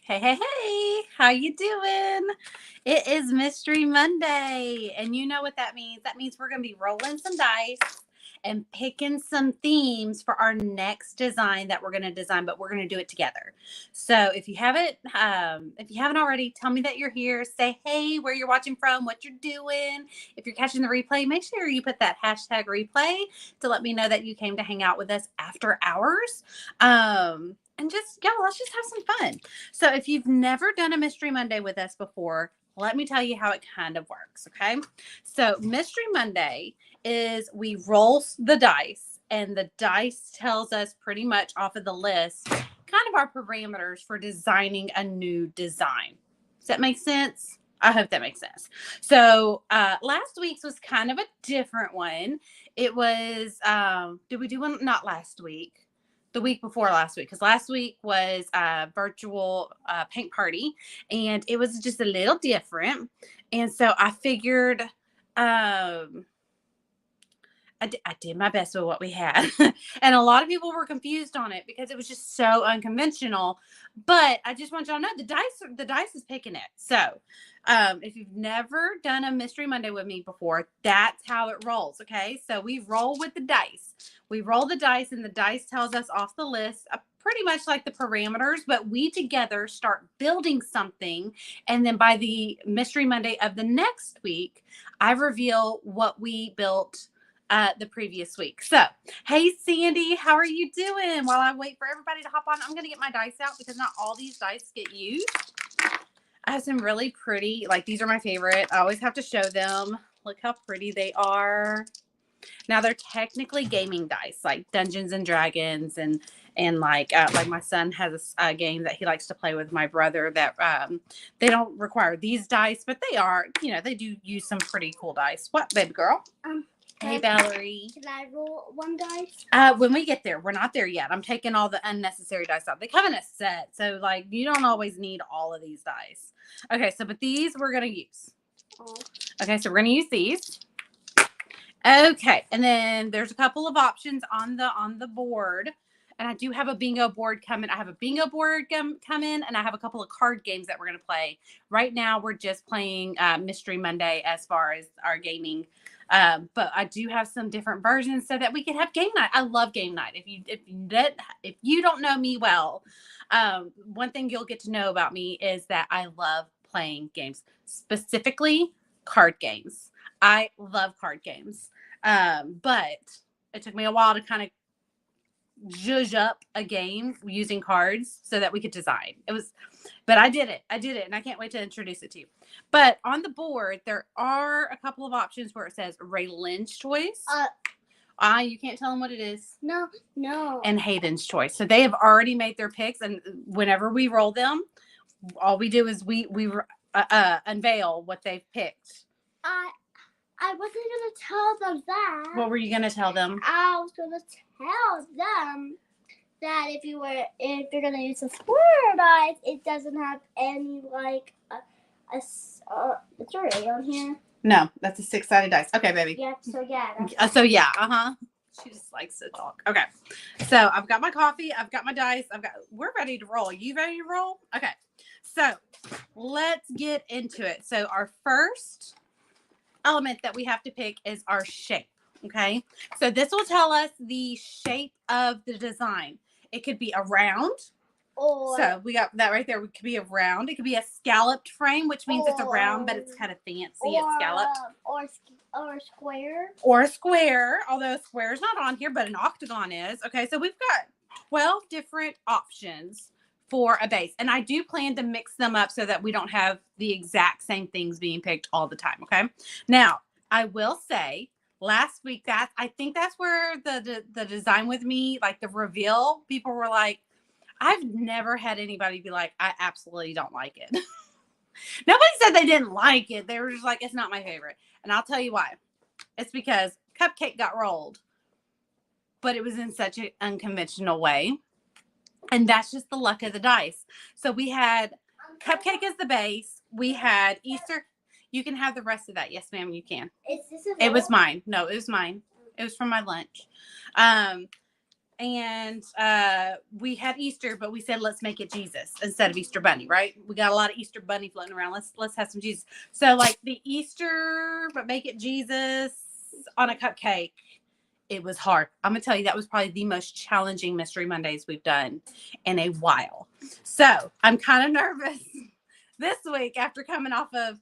Hey, hey, hey, how you doing? It is Mystery Monday, and you know what that means. That means we're going to be rolling some dice and picking some themes for our next design that we're going to design, but we're going to do it together. So if you haven't already, tell me that you're here. Say, hey, where you're watching from, what you're doing. If you're catching the replay, make sure you put that hashtag replay to let me know that you came to hang out with us after hours. And just, yeah, let's just have some fun. So if you've never done a Mystery Monday with us before, let me tell you how it kind of works, okay? So Mystery Monday is we roll the dice, and the dice tells us pretty much off of the list kind of our parameters for designing a new design. Does that make sense? I hope that makes sense. So last week's was kind of a different one. It was, did we do one? Not last week. The week before last week, because last week was a virtual paint party, and it was just a little different. And so I figured I did my best with what we had. And a lot of people were confused on it because it was just so unconventional. But I just want y'all to know the dice is picking it. So if you've never done a Mystery Monday with me before, that's how it rolls. Okay. So we roll with the dice. We roll the dice, and the dice tells us off the list pretty much like the parameters, but we together start building something. And then by the Mystery Monday of the next week, I reveal what we built the previous week. So, hey, Sandy, how are you doing? While I wait for everybody to hop on, I'm going to get my dice out because not all these dice get used. I have some really pretty, like these are my favorite. I always have to show them. Look how pretty they are. Now they're technically gaming dice, like Dungeons and Dragons, and like my son has a game that he likes to play with my brother that they don't require these dice, but they do use some pretty cool dice. What, baby girl? Hey, Valerie. Can I roll one dice? When we get there, we're not there yet. I'm taking all the unnecessary dice out. They come in a set, so like you don't always need all of these dice. Okay, so but these we're gonna use. Okay, so we're gonna use these. Okay, and then there's a couple of options on the board. And I do have a bingo board coming. I have a bingo board come in, and I have a couple of card games that we're going to play. Right now, we're just playing Mystery Monday as far as our gaming. But I do have some different versions so that we can have game night. I love game night. If you don't know me well, one thing you'll get to know about me is that I love playing games, specifically card games. I love card games. But it took me a while to kind of zhuzh up a game using cards so that we could design. But I did it, and I can't wait to introduce it to you. But on the board, there are a couple of options where it says Raylin's choice. You can't tell them what it is. No. And Hayden's choice. So they have already made their picks, and whenever we roll them, all we do is we unveil what they've picked. I wasn't going to tell them that. What were you going to tell them? I was going to tell them that if you're going to use a square dice, it doesn't have any, like, it's already on here. No, that's a 6-sided dice. Okay, baby. Yeah, so yeah. She just likes to talk. Okay. So I've got my coffee. I've got my dice. We're ready to roll. You ready to roll? Okay. So let's get into it. So our first element that we have to pick is our shape. Okay. So this will tell us the shape of the design. It could be a round. So we got that right there. It could be a round. It could be a scalloped frame, which means it's a round, but it's kind of fancy. It's scalloped. Or a square. Or a square, although a square is not on here, but an octagon is. Okay, so we've got 12 different options for a base. And I do plan to mix them up so that we don't have the exact same things being picked all the time. Okay. Now, I will say last week I think that's where the design with me, like the reveal, people were like, I've never had anybody be like, I absolutely don't like it. Nobody said they didn't like it. They were just like, it's not my favorite. And I'll tell you why. It's because Cupcake got rolled, but it was in such an unconventional way. And that's just the luck of the dice. So we had Cupcake as the base. We had Easter. You can have the rest of that. Yes, ma'am, you can. Is this it was mine. No, it was mine. It was from my lunch. and we had Easter, but we said let's make it Jesus instead of Easter Bunny, right? We got a lot of Easter Bunny floating around. Let's have some Jesus. So like the Easter, but make it Jesus on a cupcake. It was hard. I'm gonna tell you that was probably the most challenging Mystery Mondays we've done in a while. So I'm kind of nervous this week after coming off of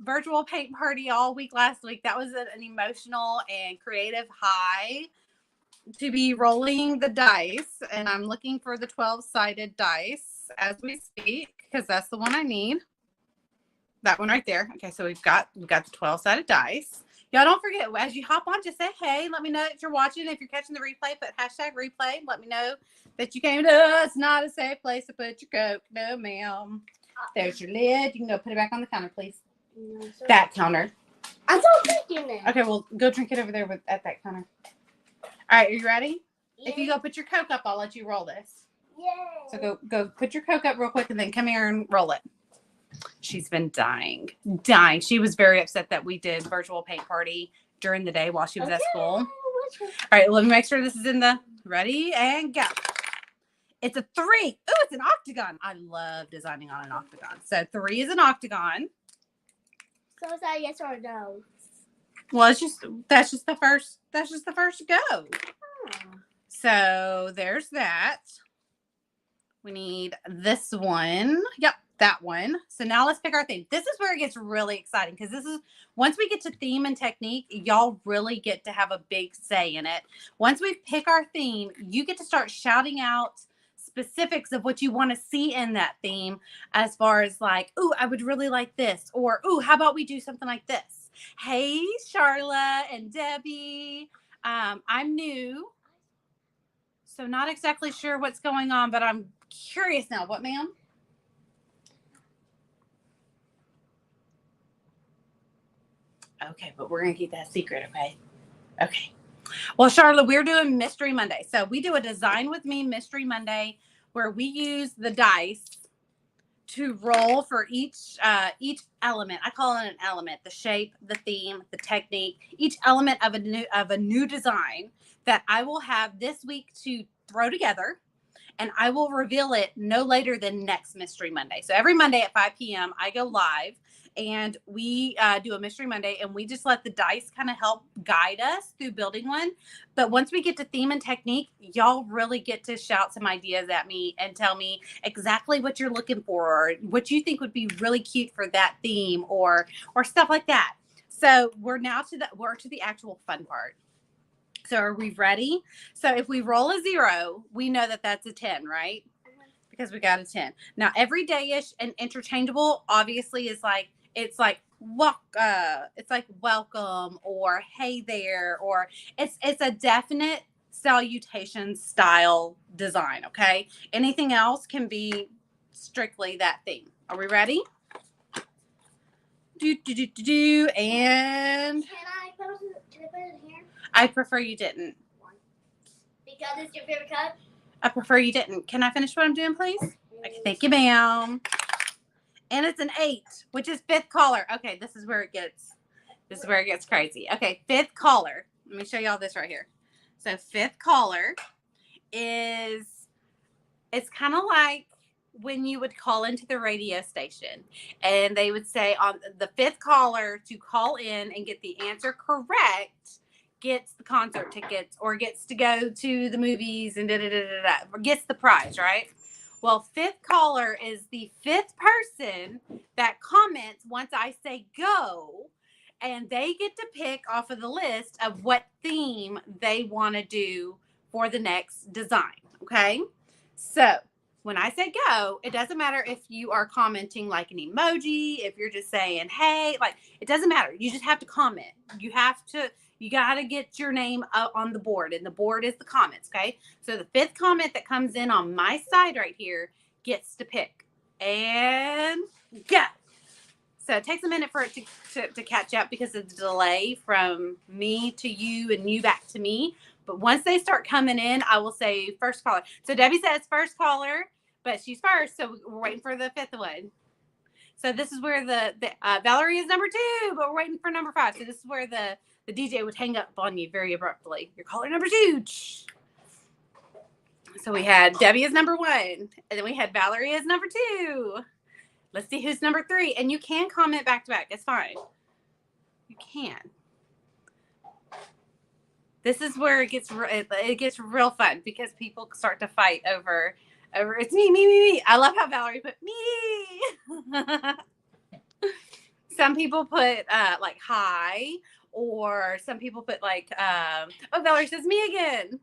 virtual paint party all week last week. That was an emotional and creative high to be rolling the dice, and I'm looking for the 12-sided dice as we speak because that's the one I need. That one right there. Okay, so we've got the 12-sided dice. Y'all don't forget, as you hop on, just say hey. Let me know that you're watching. If you're catching the replay, put #replay. Let me know that you came to us. Not a safe place to put your Coke. No, ma'am. There's your lid. You can go put it back on the counter, please. No, that counter. I'm still drinking it. Okay, well, go drink it over there at that counter. All right, are you ready? Yeah. If you go put your Coke up, I'll let you roll this. Yay. So go put your Coke up real quick and then come here and roll it. She's been dying. She was very upset that we did virtual paint party during the day while she was at school. All right, let me make sure this is in the ready and go. It's a 3. Ooh, it's an octagon. I love designing on an octagon. So 3 is an octagon. So is that yes or no? Well, that's just the first go. Oh. So there's that. We need this one. Yep, that one. So now let's pick our theme. This is where it gets really exciting because this is once we get to theme and technique, y'all really get to have a big say in it. Once we pick our theme, you get to start shouting out specifics of what you want to see in that theme, as far as like, ooh, I would really like this, or ooh, how about we do something like this? Hey, Charla and Debbie. I'm new, so not exactly sure what's going on, but I'm curious now. What, ma'am? Okay, but we're going to keep that secret, okay? Okay. Well, Charlotte, we're doing Mystery Monday. So we do a Design With Me Mystery Monday where we use the dice to roll for each element. I call it an element: the shape, the theme, the technique, each element of a new design that I will have this week to throw together, and I will reveal it no later than next Mystery Monday. So every Monday at 5 p.m. I go live and we do a Mystery Monday, and we just let the dice kind of help guide us through building one. But once we get to theme and technique, y'all really get to shout some ideas at me and tell me exactly what you're looking for, or what you think would be really cute for that theme, or stuff like that. So we're to the actual fun part. So are we ready? So if we roll a 0, we know that that's a 10, right? Because we got a 10. Now, everyday-ish and interchangeable obviously is like, it's like welcome, or hey there, or it's a definite salutation style design, okay? Anything else can be strictly that thing. Are we ready? And Can I put it here? I prefer you didn't. Because it's your favorite color? I prefer you didn't. Can I finish what I'm doing, please? Okay, thank you, ma'am. And it's an 8, which is 5th caller. Okay, this is where it gets crazy. Okay, 5th caller. Let me show y'all this right here. So 5th caller it's kind of like when you would call into the radio station and they would say on the 5th caller to call in and get the answer correct gets the concert tickets, or gets to go to the movies and or gets the prize, right? Well, 5th caller is the 5th person that comments once I say go, and they get to pick off of the list of what theme they want to do for the next design, okay? So when I say go, it doesn't matter if you are commenting like an emoji, if you're just saying, hey, like, it doesn't matter. You just have to comment. You got to get your name up on the board, and the board is the comments, okay? So the 5th comment that comes in on my side right here gets to pick. And go. So it takes a minute for it to catch up because of the delay from me to you and you back to me. But once they start coming in, I will say first caller. So Debbie says first caller, but she's first, so we're waiting for the 5th one. So this is where the Valerie is number 2, but we're waiting for number 5. So this is where the DJ would hang up on you very abruptly. You're caller number 2. So we had Debbie as number 1, and then we had Valerie as number 2. Let's see who's number 3. And you can comment back to back. It's fine. You can. This is where it gets real fun because people start to fight over it's me. I love how Valerie put me. Some people put like hi, or some people put like oh, Valerie says me again.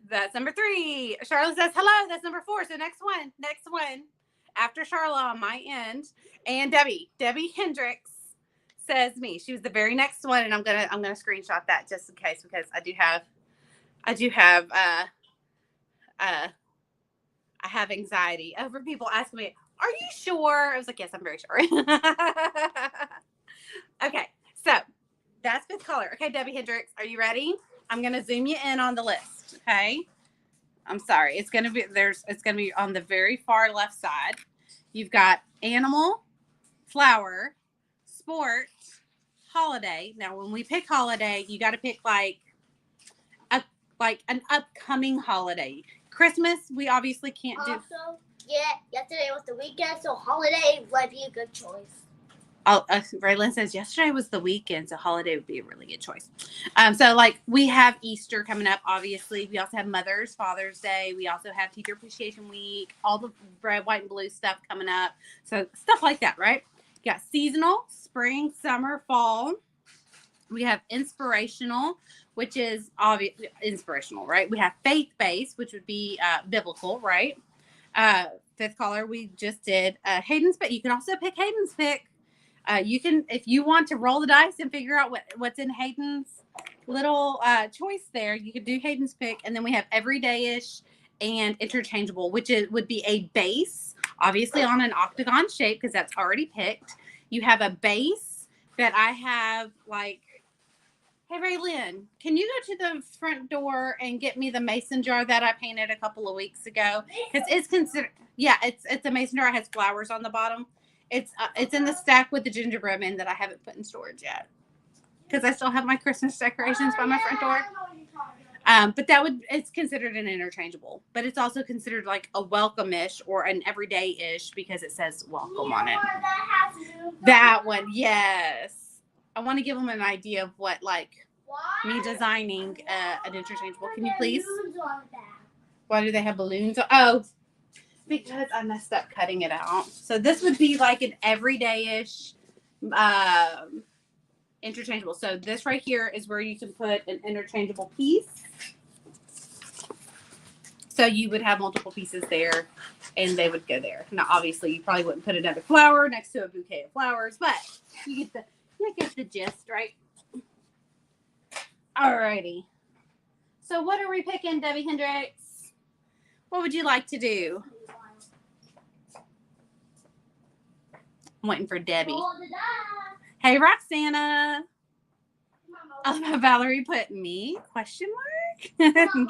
That's number 3. Charlotte says hello. That's number 4. So next one after Charlotte on my end, and Debbie Hendricks says me. She was the very next one, and I'm gonna screenshot that just in case because I have anxiety over people asking me, "Are you sure?" I was like, "Yes, I'm very sure." Okay, so that's 5th caller. Okay, Debbie Hendricks, are you ready? I'm gonna zoom you in on the list. Okay. I'm sorry. It's gonna be on the very far left side. You've got animal, flower, sport, holiday. Now, when we pick holiday, you got to pick like an upcoming holiday. Christmas, we obviously can't do. Also, yesterday was the weekend, so holiday would be a good choice. Raylan says yesterday was the weekend, so holiday would be a really good choice. So like we have Easter coming up, obviously. We also have Father's Day. We also have Teacher Appreciation Week, all the red, white, and blue stuff coming up. So stuff like that, right? You got seasonal, spring, summer, fall. We have inspirational, which is obviously inspirational, right? We have faith-based, which would be biblical, right? 5th caller, we just did Hayden's pick. You can also pick Hayden's pick. You can, if you want to roll the dice and figure out what's in Hayden's little choice there, you could do Hayden's pick. And then we have everyday-ish and interchangeable, which would be a base, obviously on an octagon shape because that's already picked. You have a base that I have like, hey, Raylyn, can you go to the front door and get me the mason jar that I painted a couple of weeks ago? Because it's considered, it's a mason jar. It has flowers on the bottom. It's in the stack with the gingerbread men that I haven't put in storage yet because I still have my Christmas decorations by my front door. But it's considered an interchangeable, but it's also considered like a welcome-ish or an everyday-ish because it says welcome on it. That one, yes. I want to give them an idea of what like me designing an interchangeable. Can you please? Why do they have balloons? Oh, because I messed up cutting it out. So this would be like an everyday-ish interchangeable. So this right here is where you can put an interchangeable piece. So you would have multiple pieces there and they would go there. Now, obviously, you probably wouldn't put another flower next to a bouquet of flowers, but you get the gist, right? Alrighty. So what are we picking, Debbie Hendricks? What would you like to do? I'm waiting for Debbie. Hey, Roxana. Oh, Valerie put me, question mark?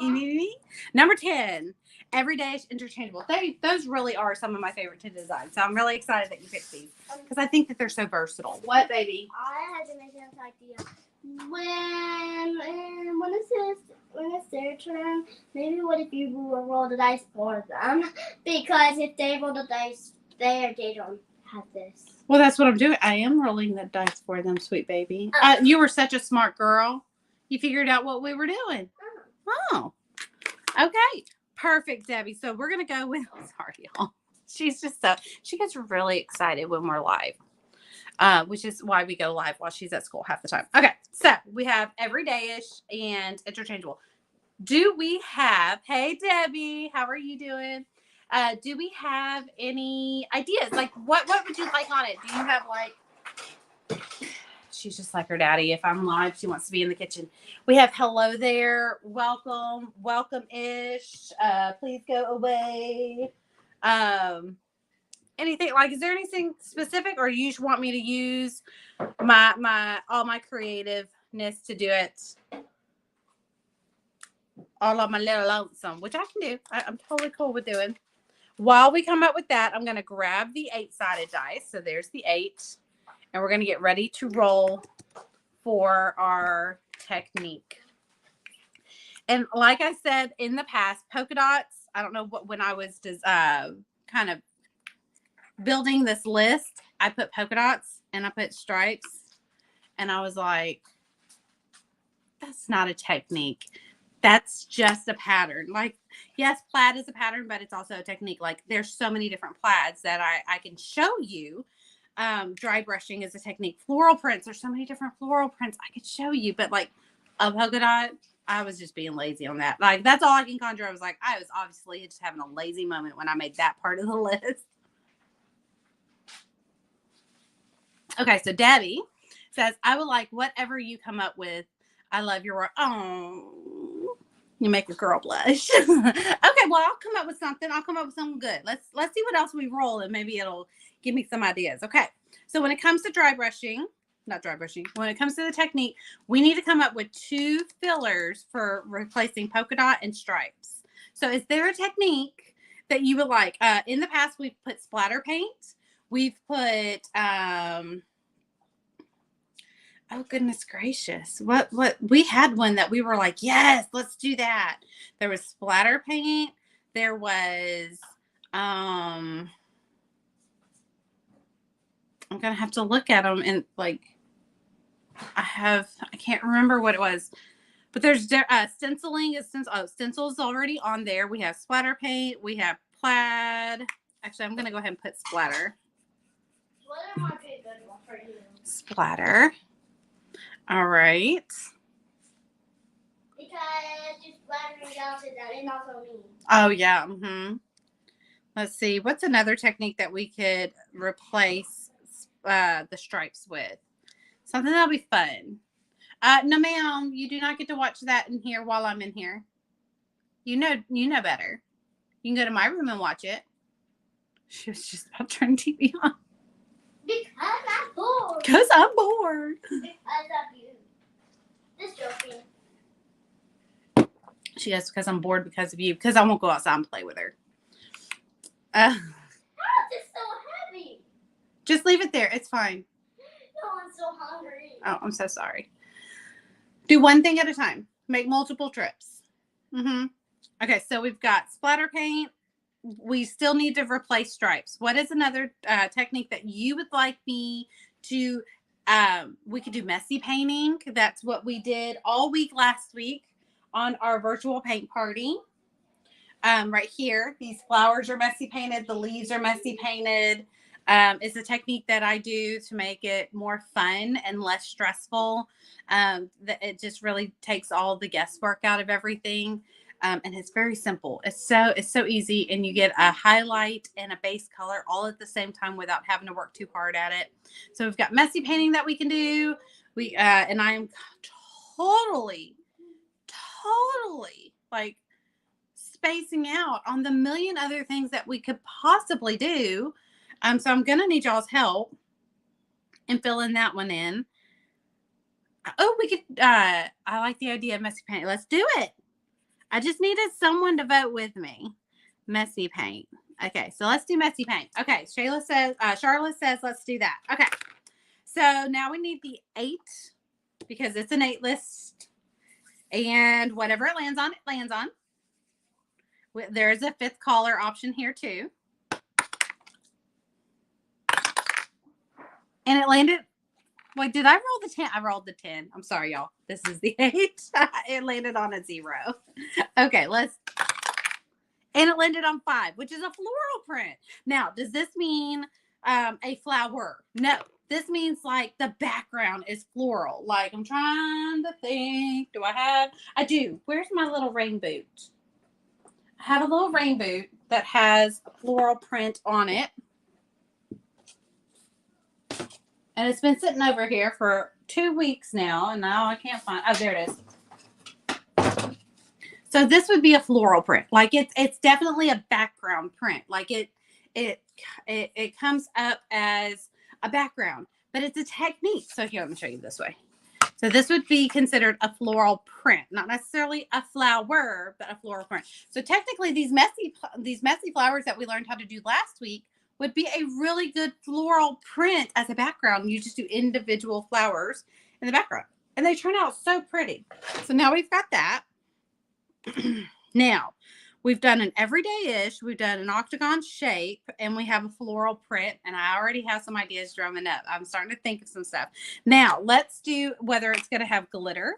me. Number 10, everyday interchangeable. Those really are some of my favorite to design. So I'm really excited that you picked these because I think that they're so versatile. What, baby? I had to make an idea. When it's their turn, maybe what if you roll the dice for them? Because if they roll the dice, they don't have this. Well, that's what I'm doing. I am rolling the dice for them, sweet baby. You were such a smart girl. You figured out what we were doing. Oh, okay. Perfect, Debbie. So we're going to go with, sorry, y'all. She's just she gets really excited when we're live, which is why we go live while she's at school half the time. Okay. So we have everyday-ish and interchangeable. Do we have, hey, Debbie, how are you doing? Do we have any ideas? Like, what would you like on it? Do you have, like, she's just like her daddy. If I'm live, she wants to be in the kitchen. We have hello there, welcome, welcome-ish, please go away. Anything, like, is there anything specific, or you just want me to use all my creativeness to do it? All of my little lonesome, which I can do. I'm totally cool with doing. While we come up with that, I'm going to grab the 8-sided dice. So there's the 8. And we're going to get ready to roll for our technique. And like I said in the past, polka dots, I don't know what, when I was kind of building this list, I put polka dots and I put stripes. And I was like, that's not a technique. That's just a pattern. Like, yes, plaid is a pattern, but it's also a technique. Like, there's so many different plaids that I can show you. Dry brushing is a technique. Floral prints, there's so many different floral prints I could show you. But like a polka dot, I was just being lazy on that. Like, that's all I can conjure. I was like, I was obviously just having a lazy moment when I made that part of the list. Okay, so Debbie says, I would like whatever you come up with. I love your work. Oh, you make a girl blush. Okay, well, I'll come up with something. I'll come up with something good. Let's see what else we roll, and maybe it'll give me some ideas. Okay, so when it comes to when it comes to the technique, we need to come up with 2 fillers for replacing polka dot and stripes. So is there a technique that you would like? In the past, we've put splatter paint. We've put oh goodness gracious. What we had one that we were like, yes, let's do that. There was splatter paint. There was I'm gonna have to look at them and like I can't remember what it was. But there's stenciling stencil's already on there. We have splatter paint, we have plaid. Actually, I'm gonna go ahead and put splatter. Splatter might be a good one for you. Splatter. All right. Because you're splattering down to that and also me. Oh, yeah. Let's see. What's another technique that we could replace the stripes with? Something that'll be fun. No, ma'am. You do not get to watch that in here while I'm in here. You know better. You can go to my room and watch it. She was just about to turn TV on. Because I'm bored. Because I'm bored. Because of you. Just joking. She is because I'm bored because of you. Because I won't go outside and play with her. How is this so heavy? Just leave it there. It's fine. No, I'm so hungry. Oh, I'm so sorry. Do one thing at a time. Make multiple trips. Okay, so we've got splatter paint. We still need to replace stripes. What is another technique that you would like me to we could do messy painting. That's what we did all week last week on our virtual paint party. Right here, these flowers are messy painted. The leaves are messy painted. It's a technique that I do to make it more fun and less stressful. It just really takes all the guesswork out of everything. And it's very simple. It's so easy, and you get a highlight and a base color all at the same time without having to work too hard at it. So we've got messy painting that we can do. And I am totally like spacing out on the million other things that we could possibly do. So I'm gonna need y'all's help in filling that one in. Oh, we could. I like the idea of messy paint. Let's do it. I just needed someone to vote with me. Messy paint. Okay, so let's do messy paint. Okay, Charlotte says let's do that. Okay, so now we need the 8 because it's an 8 list, and whatever it lands on, it lands on. There's a 5th color option here too, and it landed. Wait, did I roll the 10? I rolled the 10. I'm sorry, y'all. This is the 8. It landed on a 0. Okay, and it landed on 5, which is a floral print. Now, does this mean a flower? No. This means like the background is floral. Like, I'm trying to think. I do. Where's my little rain boot? I have a little rain boot that has a floral print on it. And it's been sitting over here for 2 weeks now, and now I can't find. Oh, there it is. So this would be a floral print. Like it's definitely a background print. Like it comes up as a background, but it's a technique. So here, let me show you this way. So this would be considered a floral print, not necessarily a flower, but a floral print. So technically, these messy flowers that we learned how to do last week would be a really good floral print as a background. You just do individual flowers in the background, and they turn out so pretty. So now we've got that. Now, we've done an everyday-ish, we've done an octagon shape, and we have a floral print, and I already have some ideas drumming up. I'm starting to think of some stuff. Now, let's do whether it's going to have glitter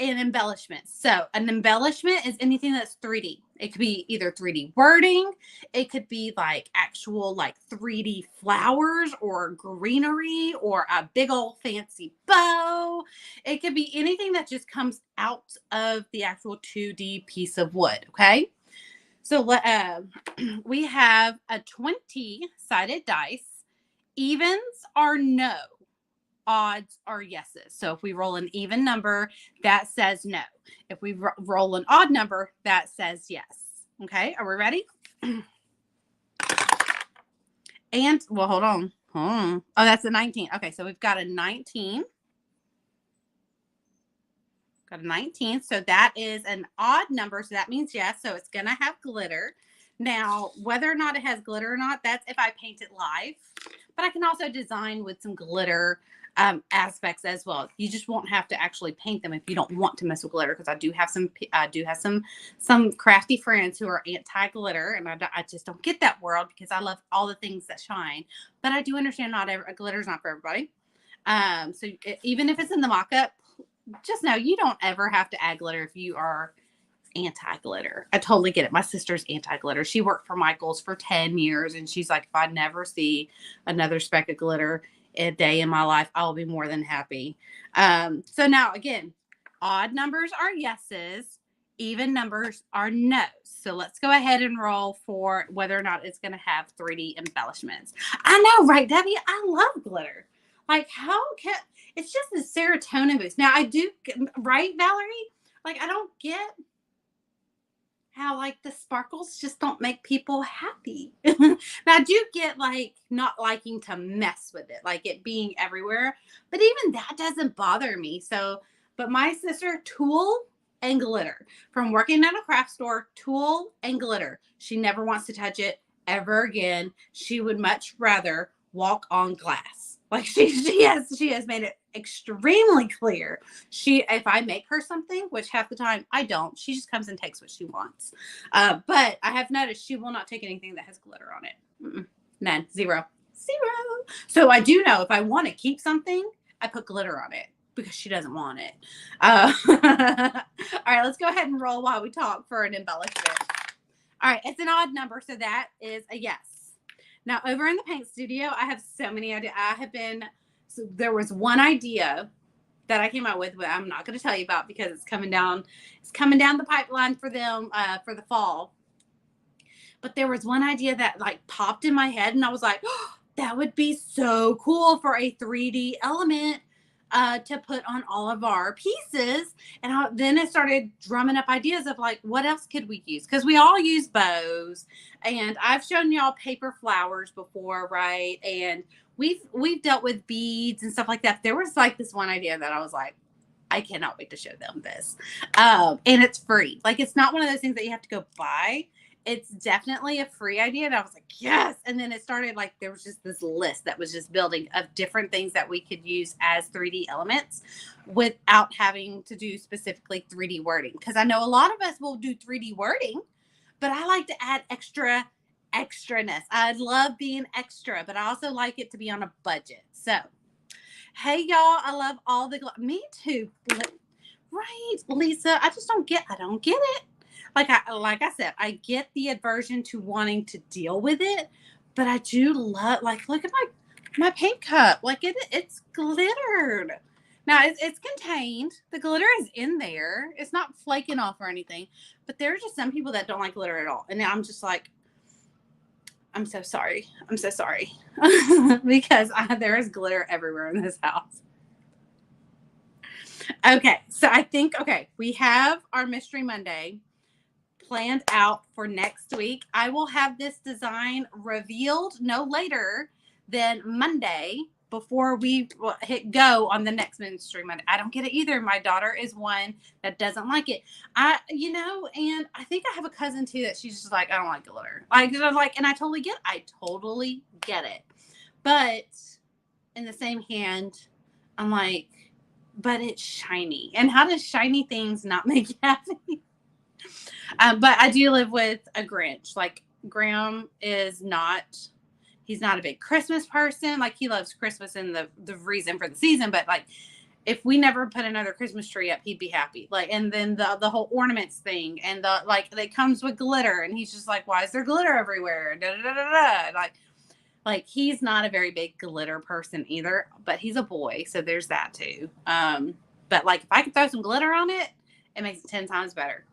and embellishments. So an embellishment is anything that's 3D. It could be either 3D wording, it could be like actual like 3D flowers or greenery or a big old fancy bow. It could be anything that just comes out of the actual 2D piece of wood. Okay. So we have a 20-sided dice. Evens are no, odds are yeses. So if we roll an even number, that says no. If we roll an odd number, that says yes. Okay, are we ready? And, well, hold on. Oh, that's a 19. Okay, so we've got a 19. Got a 19. So that is an odd number. So that means yes. So it's going to have glitter. Now, whether or not it has glitter or not, that's if I paint it live. But I can also design with some glitter aspects as well. You just won't have to actually paint them if you don't want to mess with glitter, because I do have some crafty friends who are anti-glitter, and I just don't get that world because I love all the things that shine. But I do understand glitter is not for everybody. So even if it's in the mock-up, just know you don't ever have to add glitter if you are anti-glitter. I totally get it. My sister's anti-glitter. She worked for Michael's for 10 years, and she's like, if I never see another speck of glitter a day in my life, I'll be more than happy. So now, again, odd numbers are yeses. Even numbers are no's. So let's go ahead and roll for whether or not it's going to have 3D embellishments. I know, right, Debbie? I love glitter. Like, it's just a serotonin boost. Now, I do, right, Valerie? Like, I don't get how like the sparkles just don't make people happy. Now I do get like not liking to mess with it, like it being everywhere, but even that doesn't bother me. So, but my sister, tulle and glitter. From working at a craft store, tulle and glitter. She never wants to touch it ever again. She would much rather walk on glass. Like she has made it extremely clear. If I make her something, which half the time I don't, she just comes and takes what she wants. But I have noticed she will not take anything that has glitter on it. None. Zero. So I do know if I want to keep something, I put glitter on it because she doesn't want it. All right, let's go ahead and roll while we talk for an embellishment. All right, it's an odd number, so that is a yes. Now, over in the paint studio, I have so many ideas. So there was one idea that I came out with, but I'm not going to tell you about because it's coming down the pipeline for them for the fall. But there was one idea that like popped in my head, and I was like, oh, that would be so cool for a 3D element to put on all of our pieces. And then it started drumming up ideas of like, what else could we use? Because we all use bows, and I've shown y'all paper flowers before, right? And we've dealt with beads and stuff like that. There was like this one idea that I was like, I cannot wait to show them this. And it's free. Like, it's not one of those things that you have to go buy. It's definitely a free idea. And I was like, yes. And then it started like, there was just this list that was just building of different things that we could use as 3D elements without having to do specifically 3D wording. Because I know a lot of us will do 3D wording, but I like to add extraness. I love being extra, but I also like it to be on a budget. So, hey, y'all, I love all the me too. Right, Lisa, I don't get it. Like I said, I get the aversion to wanting to deal with it, but I do love, like, look at my paint cup. Like it's glittered. Now it's contained. The glitter is in there. It's not flaking off or anything. But there are just some people that don't like glitter at all. And I'm just like, I'm so sorry. Because there is glitter everywhere in this house. Okay, so I think, we have our Mystery Monday planned out for next week. I will have this design revealed no later than Monday before we hit go on the next Mystery Monday. I don't get it either. My daughter is one that doesn't like it. And I think I have a cousin too that she's just like, I don't like glitter. And I totally get it. But in the same hand, I'm like, but it's shiny. And how does shiny things not make you happy? But I do live with a Grinch. Like, Graham is not, he's not a big Christmas person. Like, he loves Christmas and the reason for the season, but like, if we never put another Christmas tree up, he'd be happy. Like, and then the whole ornaments thing, and the like, it comes with glitter, and he's just like, why is there glitter everywhere? Da da da da da. Like he's not a very big glitter person either, but he's a boy, so there's that too. But like, if I could throw some glitter on it, it makes it 10 times better.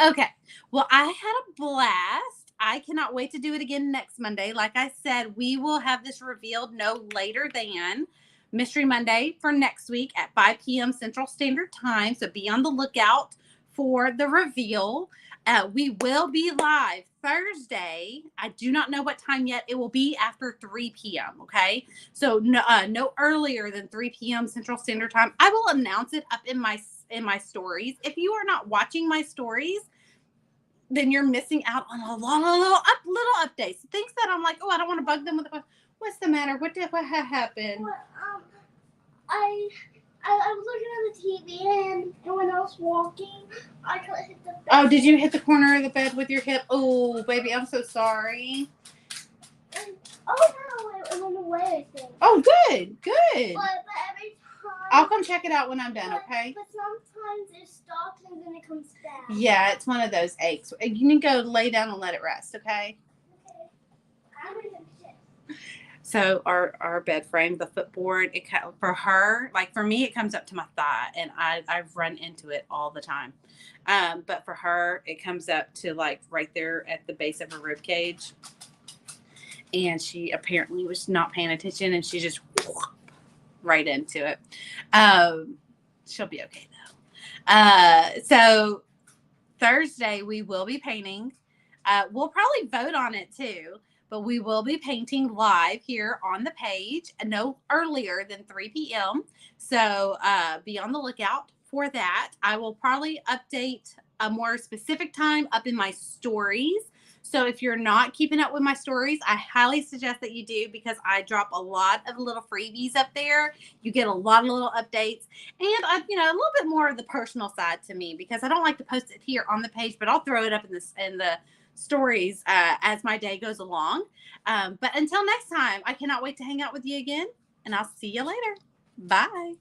Okay. Well, I had a blast. I cannot wait to do it again next Monday. Like I said, we will have this revealed no later than Mystery Monday for next week at 5 p.m. Central Standard Time. So be on the lookout for the reveal. We will be live Thursday. I do not know what time yet. It will be after 3 p.m. Okay. So no earlier than 3 p.m. Central Standard Time. I will announce it up in my stories. If you are not watching my stories, then you're missing out on a lot of little updates. Things that I'm like, oh, I don't want to bug them with what's the matter? What happened? Well, I was looking at the TV and when I was walking, I could hit the bed. Oh, did you hit the corner of the bed with your hip? Oh, baby, I'm so sorry. And, oh no, it went away, I think. Oh, good. But every time. I'll come check it out when I'm done, okay? But sometimes it stops and then it comes back. Yeah, it's one of those aches. You need to go lay down and let it rest, okay? Okay. I'm gonna sit. So our bed frame, the footboard, for her, like for me, it comes up to my thigh, and I've run into it all the time. But for her, it comes up to like right there at the base of her rib cage, and she apparently was not paying attention, and she just right into it. She'll be okay though. So Thursday we will be painting. We'll probably vote on it too. But we will be painting live here on the page, no earlier than 3 p.m. So be on the lookout for that. I will probably update a more specific time up in my stories. So if you're not keeping up with my stories, I highly suggest that you do, because I drop a lot of little freebies up there. You get a lot of little updates, and a little bit more of the personal side to me, because I don't like to post it here on the page, but I'll throw it up in the stories as my day goes along. But until next time, I cannot wait to hang out with you again, and I'll see you later. Bye.